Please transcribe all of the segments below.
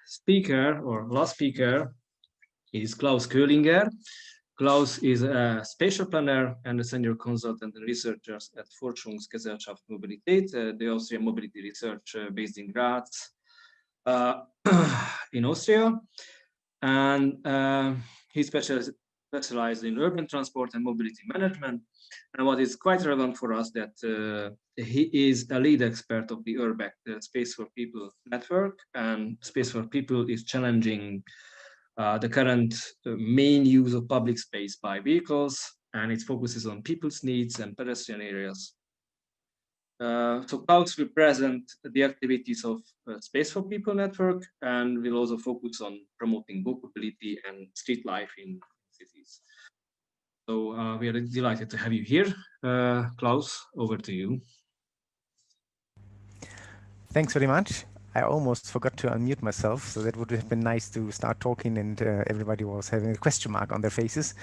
speaker or last speaker is Claus Köllinger. Klaus is a spatial planner and a senior consultant and researcher at Forschungsgesellschaft Mobilität, the Austrian Mobility Research based in Graz, in Austria. And he specialized in urban transport and mobility management. And what is quite relevant for us that he is a lead expert of the URBACT Space4People Network, and Space4People is challenging the current main use of public space by vehicles, and it focuses on people's needs and pedestrian areas. So Klaus will present the activities of Space4People Network, and will also focus on promoting walkability and street life in cities. So we are delighted to have you here. Klaus, over to you. Thanks very much. I almost forgot to unmute myself, so that would have been nice to start talking and everybody was having a question mark on their faces.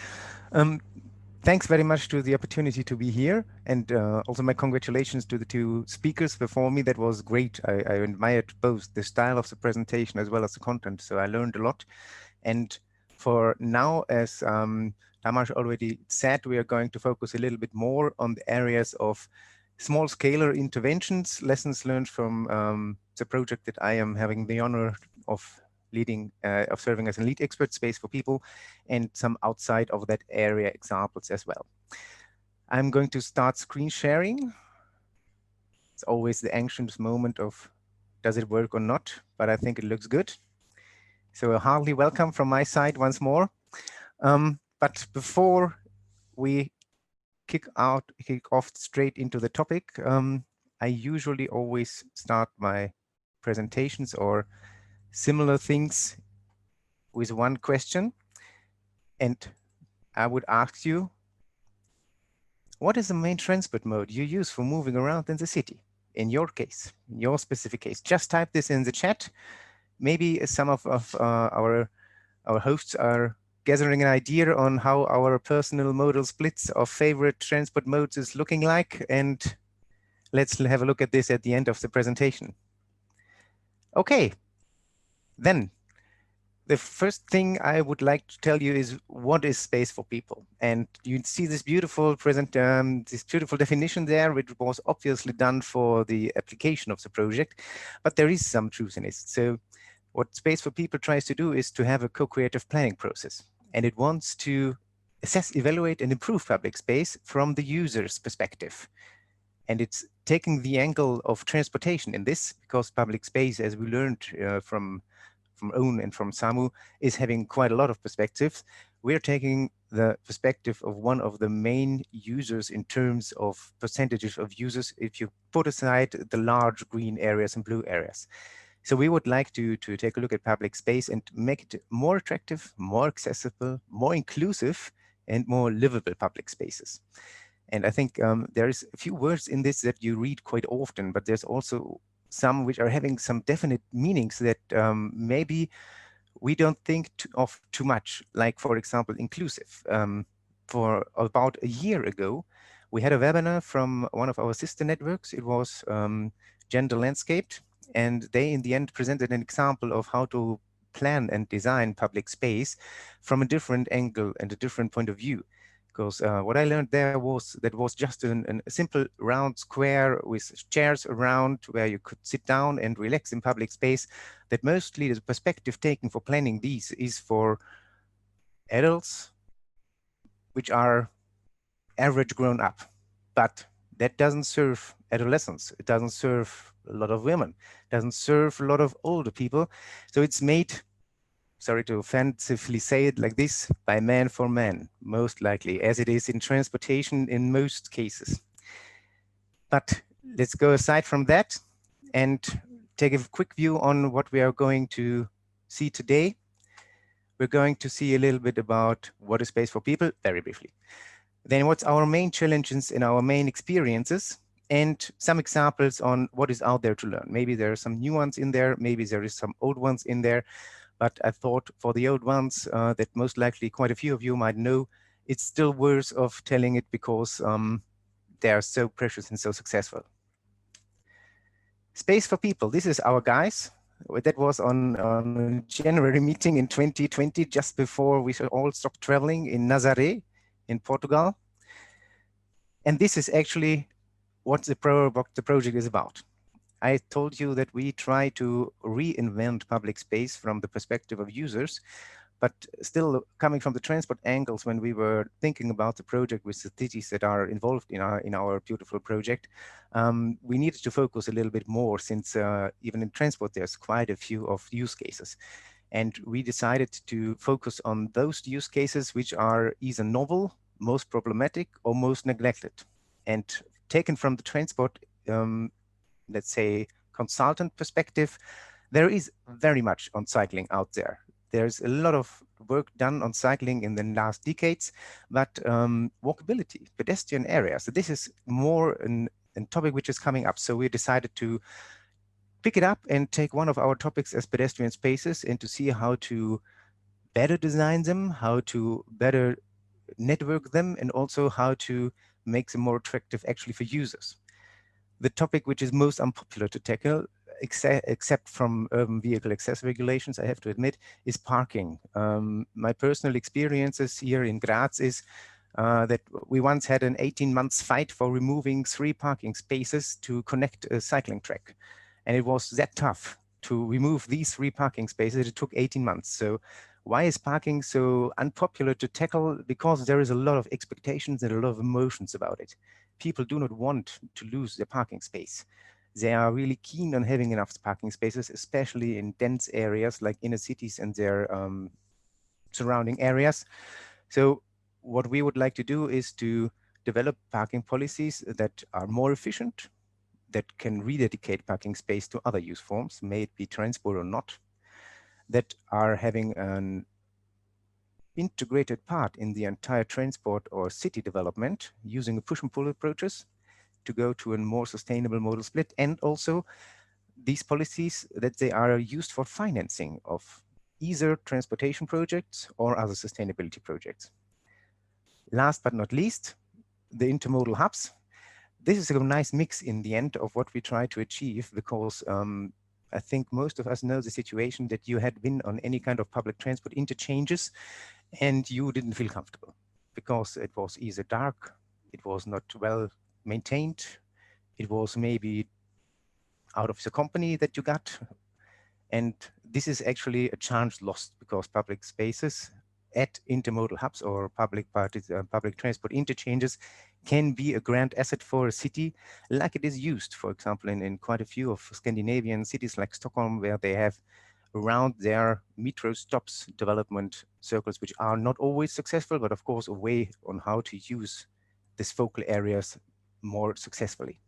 Thanks very much to the opportunity to be here, and also my congratulations to the two speakers before me. That was great. I admired both the style of the presentation as well as the content, so I learned a lot. And for now, as Tamás already said, we are going to focus a little bit more on the areas of small-scale interventions, lessons learned from the project that I am having the honor of leading, of serving as a lead expert, Space4People, and some outside of that area examples as well. I'm going to start screen sharing. It's always the anxious moment of, does it work or not? But I think it looks good. So a hearty welcome from my side once more. But before we kick off straight into the topic, I usually always start my presentations or similar things with one question. And I would ask you, what is the main transport mode you use for moving around in the city? In your case, in your specific case, just type this in the chat. Maybe some of our hosts are gathering an idea on how our personal modal splits of favorite transport modes is looking like. And let's have a look at this at the end of the presentation. Okay, then the first thing I would like to tell you is what is Space4People? And you see this beautiful definition there, which was obviously done for the application of the project, but there is some truth in it. So what Space4People tries to do is to have a co-creative planning process, and it wants to assess, evaluate, and improve public space from the user's perspective. And it's taking the angle of transportation in this, because public space, as we learned from Owen and from Samu, is having quite a lot of perspectives. We're taking the perspective of one of the main users in terms of percentages of users, if you put aside the large green areas and blue areas. So we would like to take a look at public space and make it more attractive, more accessible, more inclusive, and more livable public spaces. And I think there's a few words in this that you read quite often, but there's also some which are having some definite meanings that maybe we don't think of too much, like, for example, inclusive. For about a year ago, we had a webinar from one of our sister networks. It was Gender Landscaped, and they in the end presented an example of how to plan and design public space from a different angle and a different point of view. Because what I learned there was that was just a simple round square with chairs around where you could sit down and relax in public space, that mostly the perspective taken for planning these is for adults which are average grown up. But that doesn't serve adolescents. It doesn't serve a lot of women. It doesn't serve a lot of older people. So it's made, sorry to offensively say it like this, by man for man, most likely, as it is in transportation in most cases. But let's go aside from that and take a quick view on what we are going to see today. We're going to see a little bit about what is Space4People, very briefly. Then what's our main challenges and our main experiences, and some examples on what is out there to learn. Maybe there are some new ones in there, maybe there is some old ones in there. But I thought for the old ones that most likely quite a few of you might know, it's still worth of telling it because they are so precious and so successful. Space4People, this is our guys. That was on a January meeting in 2020, just before we all stopped traveling in Nazaré in Portugal. And this is actually what the project is about. I told you that we try to reinvent public space from the perspective of users, but still coming from the transport angles. When we were thinking about the project with the cities that are involved in our beautiful project, we needed to focus a little bit more, since even in transport, there's quite a few of use cases. And we decided to focus on those use cases which are either novel, most problematic, or most neglected. And taken from the transport, let's say, consultant perspective, there is very much on cycling out there. There's a lot of work done on cycling in the last decades, but walkability, pedestrian areas, so this is more a topic which is coming up. So we decided to pick it up and take one of our topics as pedestrian spaces, and to see how to better design them, how to better network them, and also how to make them more attractive actually for users. The topic which is most unpopular to tackle, except from urban vehicle access regulations, I have to admit, is parking. My personal experiences here in Graz is that we once had an 18-month fight for removing 3 parking spaces to connect a cycling track. And it was that tough to remove these 3 parking spaces. It took 18 months. So why is parking so unpopular to tackle? Because there is a lot of expectations and a lot of emotions about it. People do not want to lose their parking space. They are really keen on having enough parking spaces, especially in dense areas like inner cities and their surrounding areas. So what we would like to do is to develop parking policies that are more efficient, that can rededicate parking space to other use forms, may it be transport or not, that are having an integrated part in the entire transport or city development, using a push and pull approaches to go to a more sustainable modal split, and also these policies that they are used for financing of either transportation projects or other sustainability projects. Last but not least, the intermodal hubs. This is a nice mix in the end of what we try to achieve, because I think most of us know the situation that you had been on any kind of public transport interchanges and you didn't feel comfortable because it was either dark, it was not well maintained, it was maybe out of the company that you got. And this is actually a chance lost, because public spaces at intermodal hubs or public transport interchanges can be a grand asset for a city, like it is used, for example, in quite a few of Scandinavian cities like Stockholm, where they have around their metro stops development circles, which are not always successful, but of course a way on how to use these focal areas more successfully.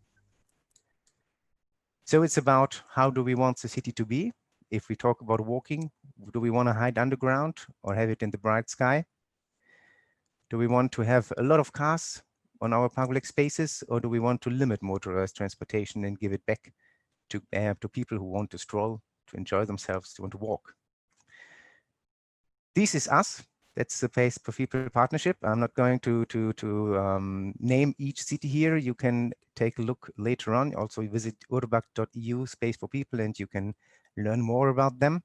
So it's about, how do we want the city to be? If we talk about walking, do we want to hide underground or have it in the bright sky? Do we want to have a lot of cars on our public spaces, or do we want to limit motorized transportation and give it back to people who want to stroll, to enjoy themselves, to want to walk? This is us. That's the Space4People partnership. I'm not going to name each city here. You can take a look later on. Also visit URBACT.eu Space4People and you can learn more about them.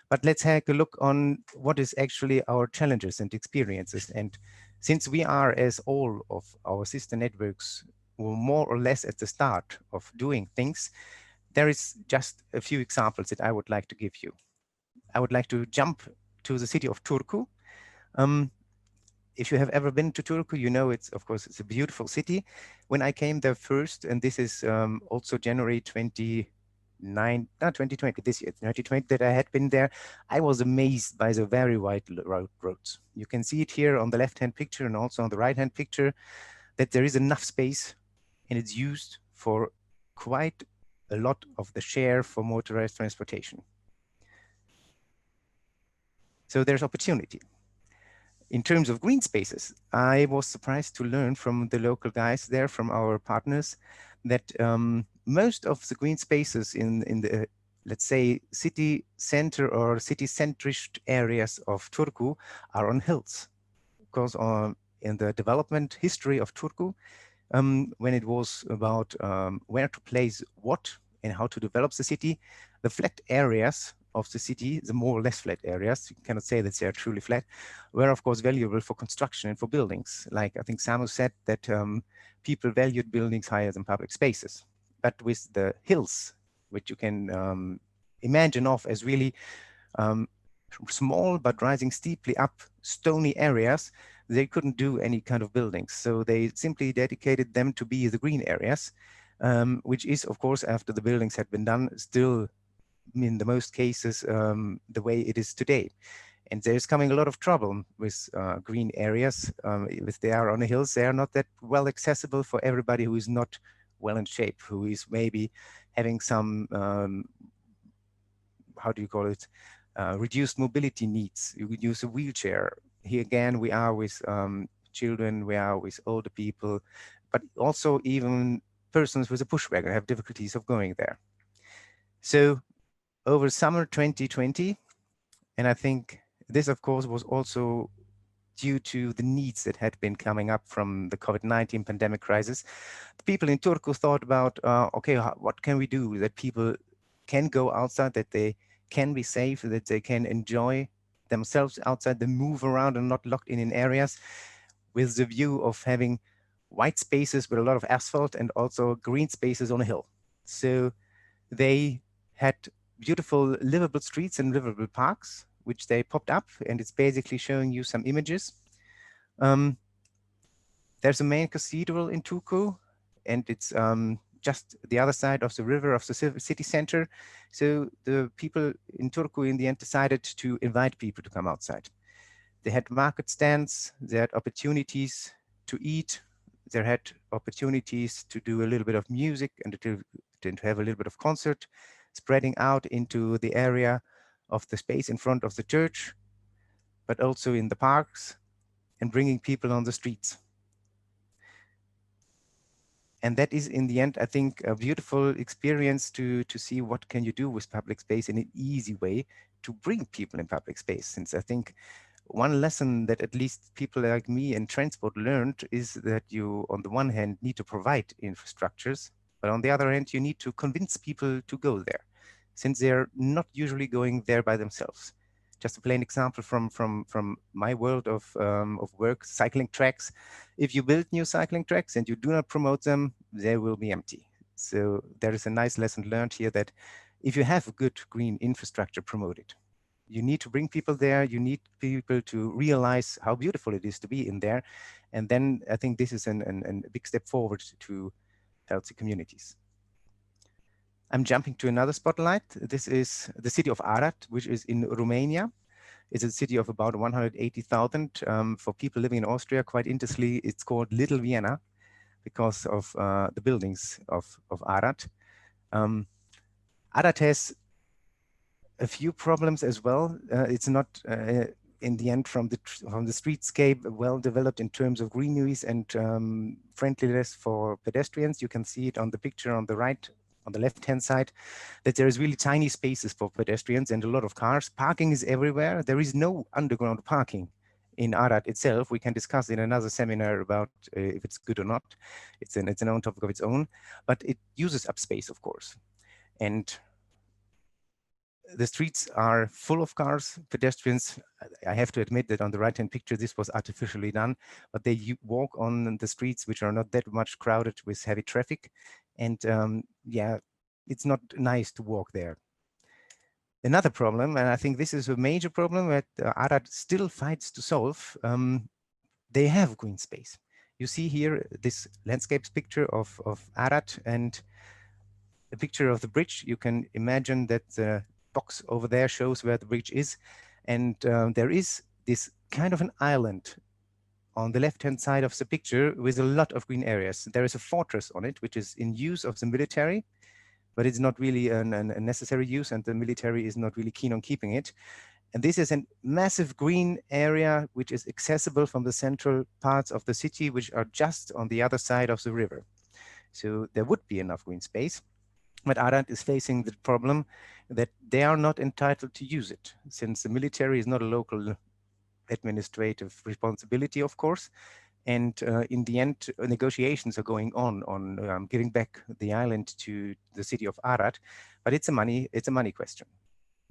But let's take a look on what is actually our challenges and experiences. And since we are, as all of our sister networks, were more or less at the start of doing things, there is just a few examples that I would like to give you. I would like to jump to the city of Turku. If you have ever been to Turku, you know it's, of course, it's a beautiful city. When I came there first, and this is also January 2020, this year, 2020, that I had been there, I was amazed by the very wide roads. You can see it here on the left-hand picture and also on the right-hand picture, that there is enough space and it's used for quite a lot of the share for motorized transportation. So there's opportunity. In terms of green spaces, I was surprised to learn from the local guys there, from our partners, that most of the green spaces in the, let's say, city center or city-centric areas of Turku are on hills. Because in the development history of Turku, when it was about where to place what and how to develop the city. The flat areas of the city, the more or less flat areas, you cannot say that they are truly flat, were of course valuable for construction and for buildings. Like I think Samu said that people valued buildings higher than public spaces. But with the hills, which you can imagine of as really small but rising steeply up stony areas, they couldn't do any kind of buildings. So they simply dedicated them to be the green areas, which is, of course, after the buildings had been done, still in the most cases the way it is today. And there's coming a lot of trouble with green areas. If they are on the hills, they are not that well accessible for everybody who is not well in shape, who is maybe having some, how do you call it, reduced mobility needs. You would use a wheelchair. Here again, we are with children, we are with older people, but also even persons with a push wagon have difficulties of going there. So over summer 2020, and I think this, of course, was also due to the needs that had been coming up from the COVID-19 pandemic crisis, the people in Turku thought about, okay, what can we do that people can go outside, that they can be safe, that they can enjoy themselves outside, they move around and not locked in areas, with the view of having white spaces with a lot of asphalt and also green spaces on a hill. So they had beautiful livable streets and livable parks, which they popped up, and it's basically showing you some images. There's a main cathedral in Turku, and it's just the other side of the river of the city center. So the people in Turku in the end decided to invite people to come outside. They had market stands, they had opportunities to eat, they had opportunities to do a little bit of music and to have a little bit of concert, spreading out into the area of the space in front of the church, but also in the parks, and bringing people on the streets. And that is, in the end, I think, a beautiful experience to see what can you do with public space in an easy way to bring people in public space. Since I think one lesson that at least people like me in transport learned is that you, on the one hand, need to provide infrastructures, but on the other hand, you need to convince people to go there, since they're not usually going there by themselves. Just a plain example from my world of work, cycling tracks. If you build new cycling tracks and you do not promote them, they will be empty. So there is a nice lesson learned here that if you have a good green infrastructure, promote it. You need to bring people there. You need people to realize how beautiful it is to be in there. And then I think this is a big step forward to healthy communities. I'm jumping to another spotlight. This is the city of Arad, which is in Romania. It's a city of about 180,000. For people living in Austria, quite interestingly, it's called Little Vienna because of the buildings of Arad. Arad has a few problems as well. It's not in the end from the streetscape well developed in terms of greeneries and friendliness for pedestrians. You can see it on the picture on the right, on the left-hand side, that there is really tiny spaces for pedestrians and a lot of cars. Parking is everywhere. There is no underground parking in Arad itself. We can discuss in another seminar about if it's good or not. It's an own topic of its own, but it uses up space, of course. And the streets are full of cars, pedestrians. I have to admit that on the right-hand picture, this was artificially done, but they walk on the streets which are not that much crowded with heavy traffic. And yeah, it's not nice to walk there. Another problem, and I think this is a major problem that Arad still fights to solve, they have green space. You see here this landscapes picture of Arad and the picture of the bridge. You can imagine that the box over there shows where the bridge is. And there is this kind of an island on the left-hand side of the picture with a lot of green areas. There is a fortress on it, which is in use of the military, but it's not really a necessary use, and the military is not really keen on keeping it. And this is a massive green area, which is accessible from the central parts of the city, which are just on the other side of the river. So there would be enough green space. But Arad is facing the problem that they are not entitled to use it, since the military is not a local administrative responsibility, of course. And in the end, negotiations are going on giving back the island to the city of Arad, but it's a money question.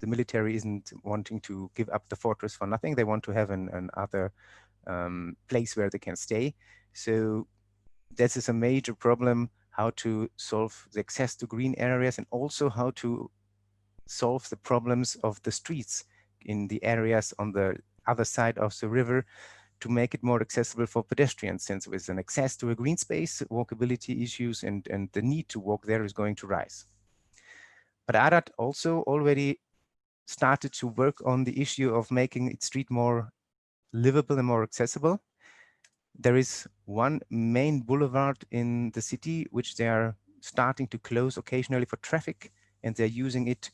The military isn't wanting to give up the fortress for nothing. They want to have an other place where they can stay. So this is a major problem, how to solve the access to green areas and also how to solve the problems of the streets in the areas on the other side of the river to make it more accessible for pedestrians, since with an access to a green space, walkability issues and the need to walk there is going to rise. But Arad also already started to work on the issue of making its street more livable and more accessible. There is one main boulevard in the city, which they are starting to close occasionally for traffic, and they're using it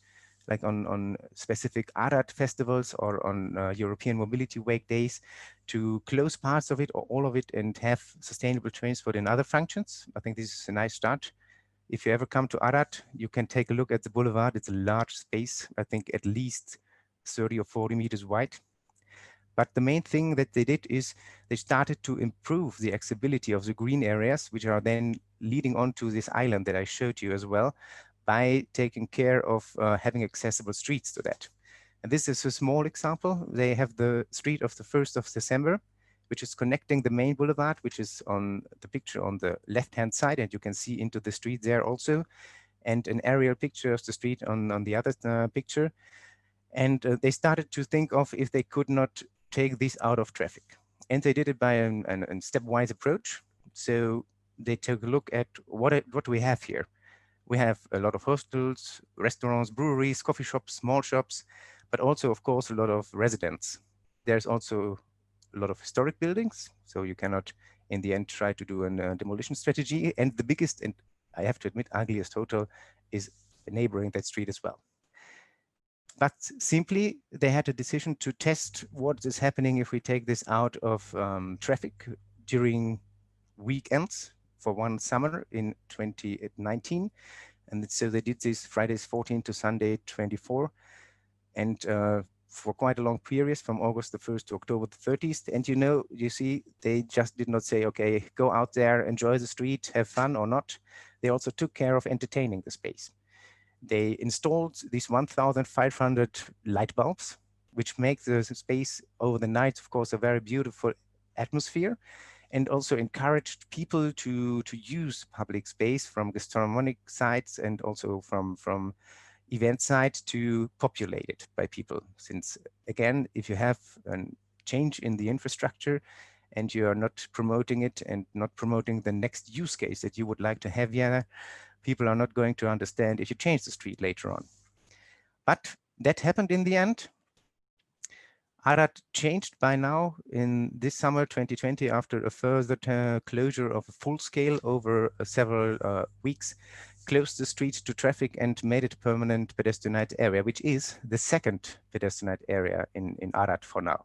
like on specific Arad festivals or on European Mobility Week days to close parts of it or all of it and have sustainable transport in other functions. I think this is a nice start. If you ever come to Arad, you can take a look at the boulevard. It's a large space, I think at least 30 or 40 meters wide. But the main thing that they did is they started to improve the accessibility of the green areas, which are then leading onto this island that I showed you as well, by taking care of having accessible streets to that. And this is a small example. They have the street of the 1st of December, which is connecting the main boulevard, which is on the picture on the left-hand side, and you can see into the street there also, and an aerial picture of the street on the other picture. And they started to think of if they could not take this out of traffic. And they did it by a stepwise approach. So they took a look at what do we have here. We have a lot of hostels, restaurants, breweries, coffee shops, small shops, but also, of course, a lot of residents. There's also a lot of historic buildings, so you cannot, in the end, try to do a demolition strategy. And the biggest, and I have to admit, ugliest hotel is neighboring that street as well. But simply, they had a decision to test what is happening if we take this out of traffic during weekends for one summer in 2019. And so they did this Fridays 14 to Sunday 24. And for quite a long period, from August the 1st to October the 30th. And you see, they just did not say, okay, go out there, enjoy the street, have fun or not. They also took care of entertaining the space. They installed these 1,500 light bulbs, which make the space over the night, of course, a very beautiful atmosphere, and also encouraged people to use public space from gastronomic sites and also from event sites to populate it by people. Since again, if you have a change in the infrastructure and you are not promoting it and not promoting the next use case that you would like to have here, people are not going to understand if you change the street later on. But that happened in the end. Arad changed by now in this summer 2020 after a further closure of a full scale over several weeks, closed the street to traffic and made it a permanent pedestrianized area, which is the second pedestrianized area in Arad for now.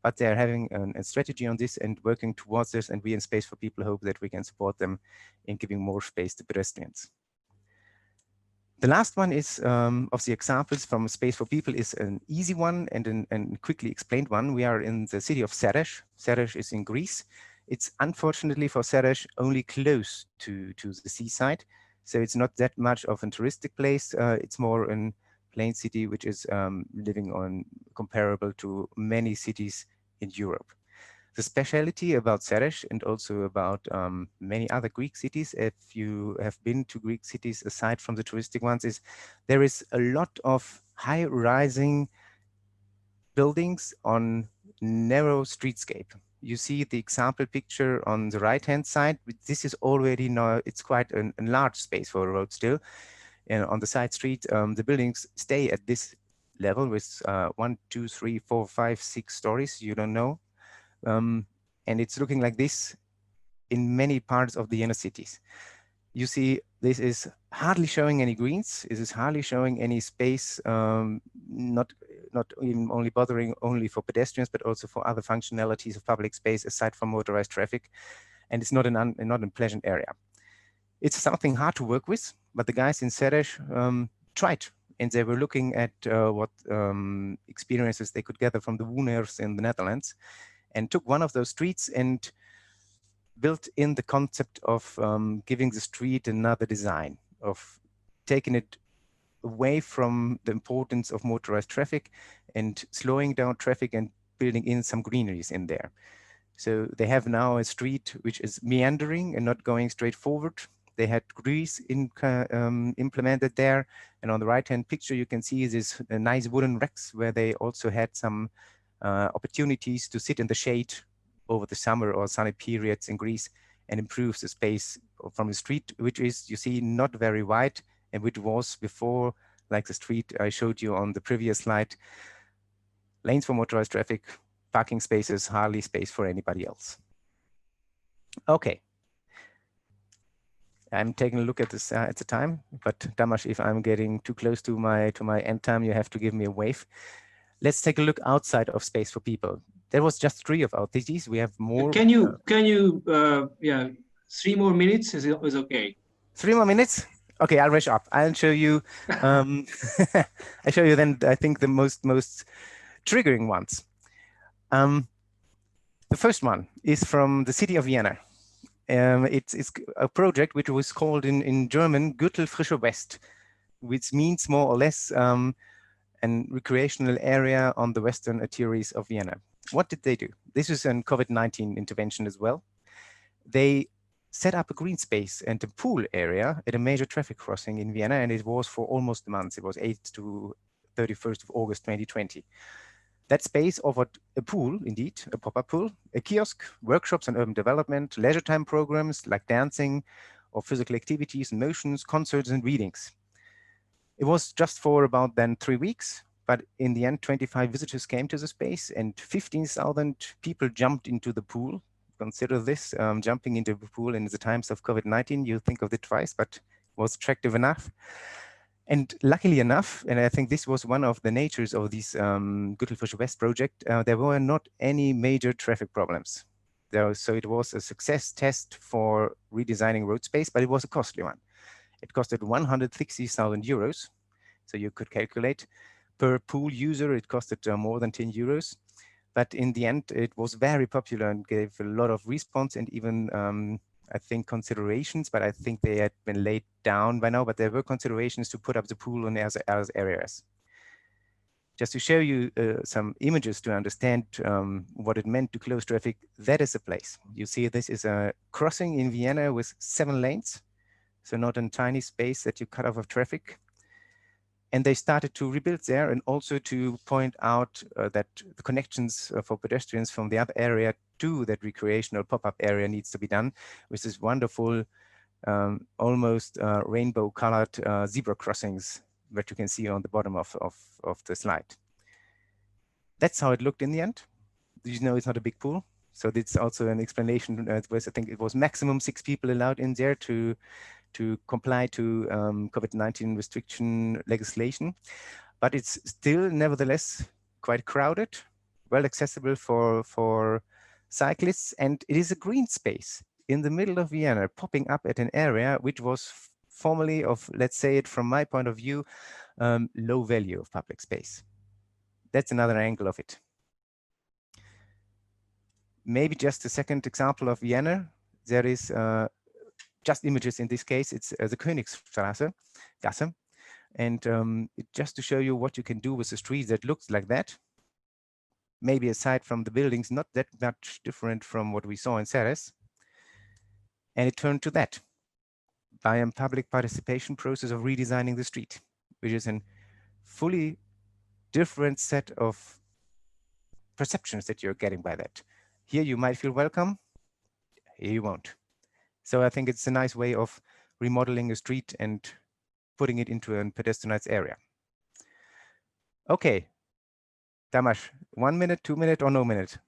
But they're having a strategy on this and working towards this, and we in Space4People hope that we can support them in giving more space to pedestrians. The last one is of the examples from Space4People is an easy one and a quickly explained one. We are in the city of Seres. Seres is in Greece. It's unfortunately for Seres only close to the seaside. So it's not that much of a touristic place. It's more a plain city, which is living on comparable to many cities in Europe. The speciality about Seres and also about many other Greek cities, if you have been to Greek cities aside from the touristic ones, is there is a lot of high-rising buildings on narrow streetscape. You see the example picture on the right-hand side. This is already now, it's quite a large space for a road still. And on the side street, the buildings stay at this level with 1, 2, 3, 4, 5, 6 stories, you don't know. And it's looking like this in many parts of the inner cities. You see, this is hardly showing any greens. This is hardly showing any space, not even only bothering only for pedestrians, but also for other functionalities of public space aside from motorized traffic. And it's not an unpleasant area. It's something hard to work with, but the guys in Seres tried. And they were looking at what experiences they could gather from the Wooners in the Netherlands, and took one of those streets and built in the concept of giving the street another design, of taking it away from the importance of motorized traffic and slowing down traffic and building in some greeneries in there. So they have now a street which is meandering and not going straight forward. They had grease implemented there. And on the right-hand picture, you can see this nice wooden racks where they also had some opportunities to sit in the shade over the summer or sunny periods in Greece and improve the space from the street, which is, you see, not very wide, and which was before, like the street I showed you on the previous slide, lanes for motorized traffic, parking spaces, hardly space for anybody else. Okay. I'm taking a look at this at the time, but Tamas, if I'm getting too close to my end time, you have to give me a wave. Let's take a look outside of Space for People. There was just 3 of our theses. We have more. Can you yeah, 3 more minutes is okay. 3 more minutes? Okay, I'll rush up. I'll show you. I show you then. I think the most triggering ones. The first one is from the city of Vienna. It's a project which was called in German Gürtel Frische West, which means more or less an recreational area on the western arteries of Vienna. What did they do? This is a COVID-19 intervention as well. They set up a green space and a pool area at a major traffic crossing in Vienna, and it was for almost a month. It was 8th to 31st of August 2020. That space offered a pool, indeed, a pop-up pool, a kiosk, workshops and urban development, leisure time programs like dancing or physical activities and motions, concerts and readings. It was just for about then 3 weeks, but in the end, 25 visitors came to the space and 15,000 people jumped into the pool. Consider this, jumping into the pool in the times of COVID-19, you think of it twice, but it was attractive enough. And luckily enough, and I think this was one of the natures of this Gürtel Frische West project, there were not any major traffic problems. So it was a success test for redesigning road space, but it was a costly one. It costed 160,000 euros. So you could calculate per pool user, it costed more than 10 euros. But in the end, it was very popular and gave a lot of response and even I think considerations, but I think they had been laid down by now, but there were considerations to put up the pool in other areas. Just to show you some images to understand what it meant to close traffic, that is the place. You see this is a crossing in Vienna with 7 lanes, so not a tiny space that you cut off of traffic. And they started to rebuild there and also to point out that the connections for pedestrians from the other area to that recreational pop-up area needs to be done with this wonderful, almost rainbow-colored zebra crossings that you can see on the bottom of the slide. That's how it looked in the end. You know, it's not a big pool. So it's also an explanation. I think it was maximum 6 people allowed in there to comply to COVID-19 restriction legislation, but it's still nevertheless quite crowded, well accessible for cyclists, and it is a green space in the middle of Vienna, popping up at an area which was formerly of, let's say it from my point of view, low value of public space. That's another angle of it. Maybe just a second example of Vienna. There is just images in this case, it's the Königsstraße, Gasse. And just to show you what you can do with a street that looks like that, maybe aside from the buildings, not that much different from what we saw in Ceres. And it turned to that by a public participation process of redesigning the street, which is a fully different set of perceptions that you're getting by that. Here you might feel welcome, here you won't. So I think it's a nice way of remodeling a street and putting it into a pedestrianized area. Okay, Tamas, 1 minute, 2 minutes, or no minute?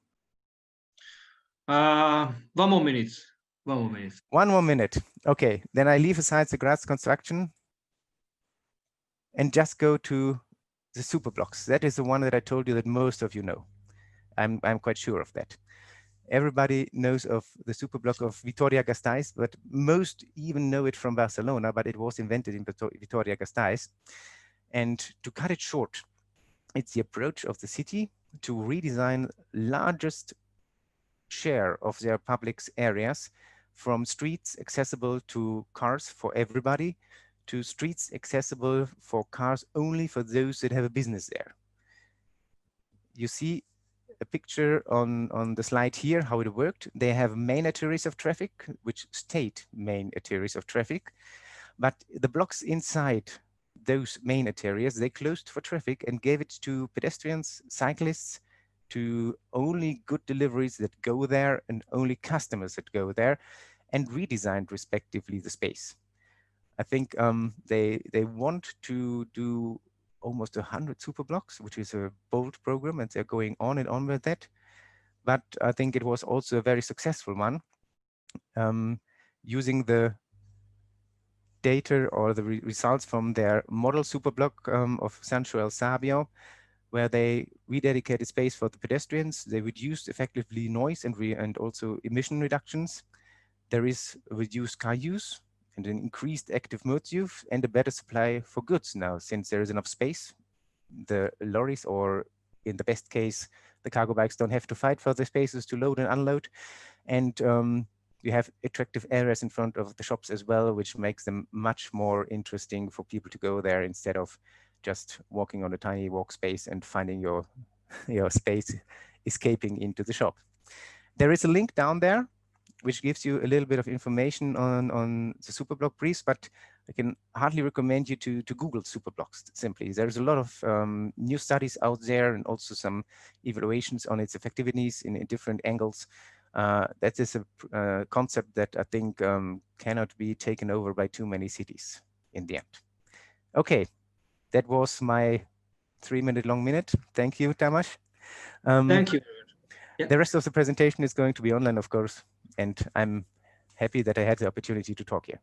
1 more minute. 1 more minute. 1 more minute. Okay, then I leave aside the Graz construction and just go to the super blocks. That is the one that I told you that most of you know. I'm quite sure of that. Everybody knows of the superblock of Vitoria-Gasteiz, but most even know it from Barcelona, but it was invented in Vitoria-Gasteiz. And to cut it short, it's the approach of the city to redesign largest share of their public areas, from streets accessible to cars for everybody, to streets accessible for cars only for those that have a business there. You see a picture on the slide here, how it worked. They have main arteries of traffic, which stayed main arteries of traffic, but the blocks inside those main arteries, they closed for traffic and gave it to pedestrians, cyclists, to only good deliveries that go there and only customers that go there, and redesigned respectively the space. I think they want to do almost 100 super blocks, which is a bold program, and they're going on and on with that. But I think it was also a very successful one, using the data or the results from their model superblock of Sancho El Sabio, where they rededicated space for the pedestrians. They reduced effectively noise and also emission reductions. There is reduced car use and an increased active mode use and a better supply for goods now, since there is enough space. The lorries, or in the best case, the cargo bikes, don't have to fight for the spaces to load and unload. And you have attractive areas in front of the shops as well, which makes them much more interesting for people to go there instead of just walking on a tiny walk space and finding your space escaping into the shop. There is a link down there which gives you a little bit of information on the superblock briefs, but I can hardly recommend you to Google superblocks simply. There's a lot of new studies out there and also some evaluations on its effectiveness in different angles. That is a concept that I think cannot be taken over by too many cities in the end. Okay, that was my 3-minute long minute. Thank you, Tamas. Thank you. Yeah. The rest of the presentation is going to be online, of course, and I'm happy that I had the opportunity to talk here.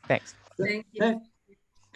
Thanks. Thank you.